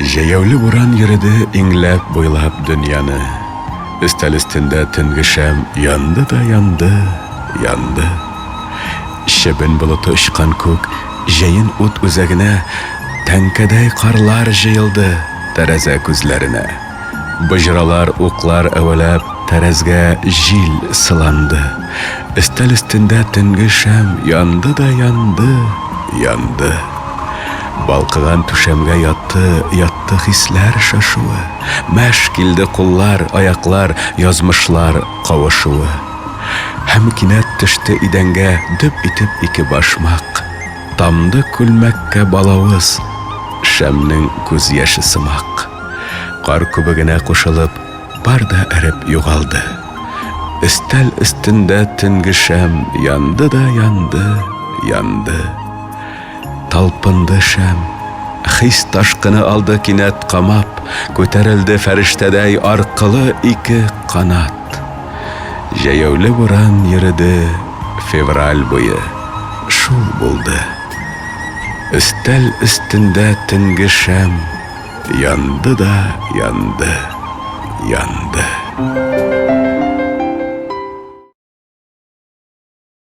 Җәяүле буран йөрде иңләп буйлап дөньяны. Өстәл өстендә төнге шәм янды да янды, янды. Шебен болыты очкан күк, җәен ут үзәгенә, тәңкәдәй карлар җыелды тәрәзә күзләренә. Быжралар, уклар әвәләп, тәрәзгә җил сыланды. Өстәл өстендә төнге шәм янды да янды, янды. Балкыган түшәмгә ятты хисләр шашуы. Мәш килде куллар, аяклар, язмышлар кавышуы. Һәм кинәт төште идәнгә дөп итеп ике башмак. Тамды күлмәккә балавыз, шәмнең күз яше сымак. Кар күбегенә кушылып, бар да әреп югалды. Өстәл өстендә төнге шәм янды да янды, янды. Талпынды шәм, хис ташкыны алды кинәт камап, күтәрелде фәрештәдәй аркылы ике канат. Җәяүле буран йөрде февраль буе, шул булды. Өстәл өстендә төнге шәм янды да янды, янды.